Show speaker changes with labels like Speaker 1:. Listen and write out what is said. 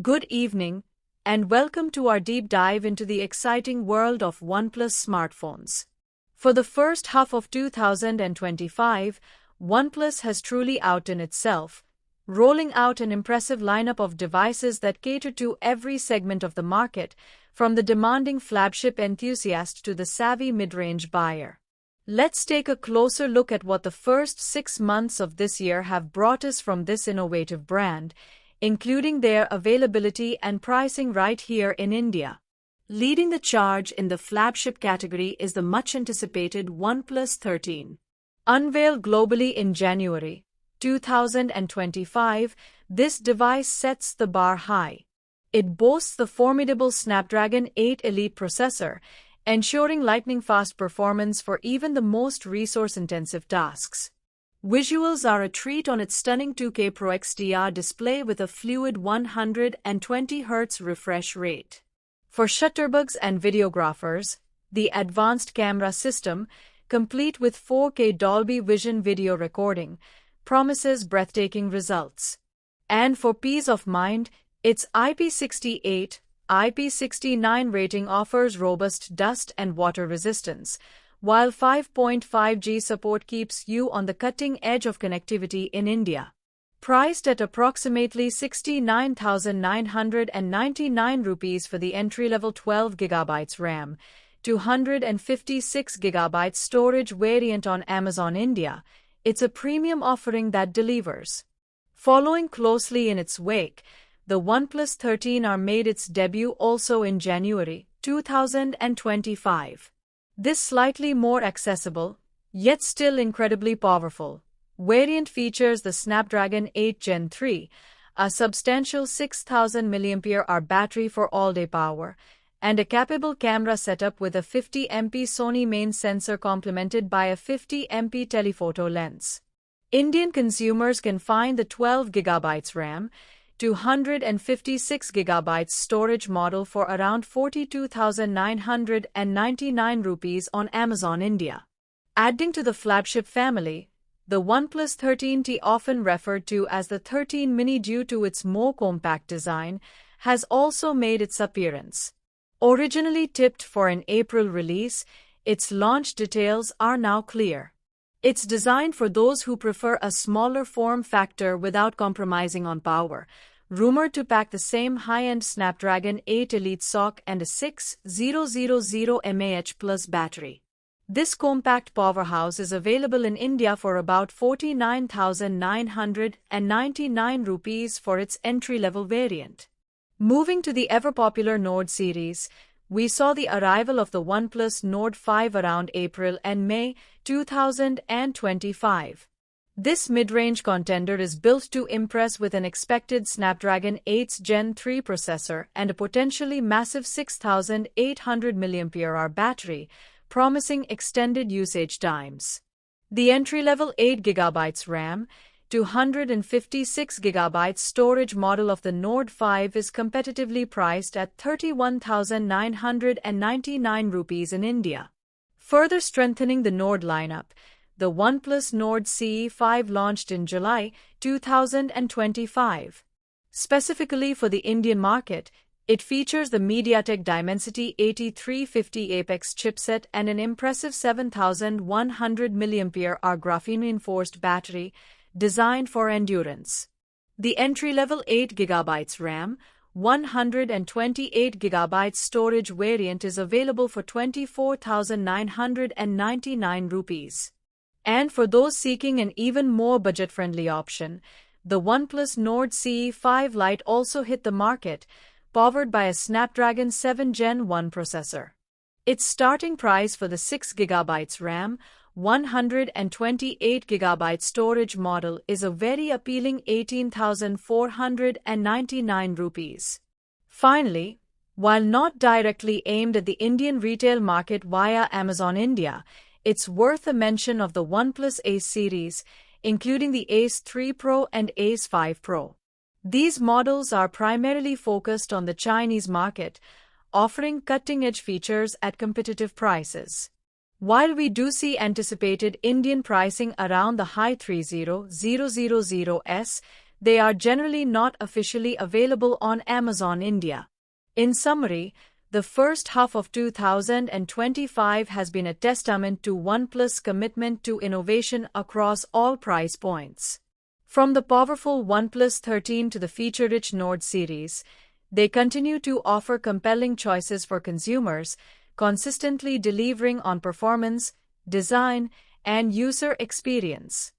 Speaker 1: Good evening, and welcome to our deep dive into the exciting world of OnePlus smartphones. For the first half of 2025, OnePlus has truly outdone itself, rolling out an impressive lineup of devices that cater to every segment of the market, from the demanding flagship enthusiast to the savvy mid-range buyer. Let's take a closer look at what the first 6 months of this year have brought us from this innovative brand, including their availability and pricing right here in India. Leading the charge in the flagship category is the much-anticipated OnePlus 13. Unveiled globally in January 2025, this device sets the bar high. It boasts the formidable Snapdragon 8 Elite processor, ensuring lightning-fast performance for even the most resource-intensive tasks. Visuals are a treat on its stunning 2K Pro XDR display with a fluid 120Hz refresh rate. For shutterbugs and videographers, the advanced camera system, complete with 4K Dolby Vision video recording, promises breathtaking results. And for peace of mind, its IP68, IP69 rating offers robust dust and water resistance, while 5.5G support keeps you on the cutting edge of connectivity in India. Priced at approximately 69,999 rupees for the entry-level 12GB RAM, 256GB storage variant on Amazon India, it's a premium offering that delivers. Following closely in its wake, the OnePlus 13 made its debut also in January 2025. This slightly more accessible, yet still incredibly powerful, variant features the Snapdragon 8 Gen 3, a substantial 6,000 mAh battery for all-day power, and a capable camera setup with a 50MP Sony main sensor complemented by a 50MP telephoto lens. Indian consumers can find the 12GB RAM, 256GB storage model for around 42,999 rupees on Amazon India. Adding to the flagship family, the OnePlus 13T, often referred to as the 13 Mini due to its more compact design, has also made its appearance. Originally tipped for an April release, its launch details are now clear. It's designed for those who prefer a smaller form factor without compromising on power, rumored to pack the same high-end Snapdragon 8 Elite SoC and a 6000 mAh+ battery. This compact powerhouse is available in India for about 49,999 rupees for its entry-level variant. Moving to the ever-popular Nord series, we saw the arrival of the OnePlus Nord 5 around April and May 2025. This mid-range contender is built to impress with an expected Snapdragon 8 Gen 3 processor and a potentially massive 6,800 mAh battery, promising extended usage times. The entry-level 8GB RAM, 256GB storage model of the Nord 5 is competitively priced at 31,999 rupees in India. Further strengthening the Nord lineup, the OnePlus Nord CE5 launched in July 2025. Specifically for the Indian market, it features the MediaTek Dimensity 8350 Apex chipset and an impressive 7,100 mAh graphene-reinforced battery, designed for endurance. The entry-level 8GB RAM, 128GB storage variant is available for 24,999 rupees. And for those seeking an even more budget-friendly option, the OnePlus Nord CE5 Lite also hit the market, powered by a Snapdragon 7 Gen 1 processor. Its starting price for the 6GB RAM, 128GB storage model is a very appealing 18,499 rupees. Finally, while not directly aimed at the Indian retail market via Amazon India, it's worth a mention of the OnePlus Ace series, including the Ace 3 Pro and Ace 5 Pro. These models are primarily focused on the Chinese market, offering cutting-edge features at competitive prices. While we do see anticipated Indian pricing around the high 30,000s, they are generally not officially available on Amazon India. In summary, the first half of 2025 has been a testament to OnePlus' commitment to innovation across all price points. From the powerful OnePlus 13 to the feature-rich Nord series, they continue to offer compelling choices for consumers, consistently delivering on performance, design, and user experience.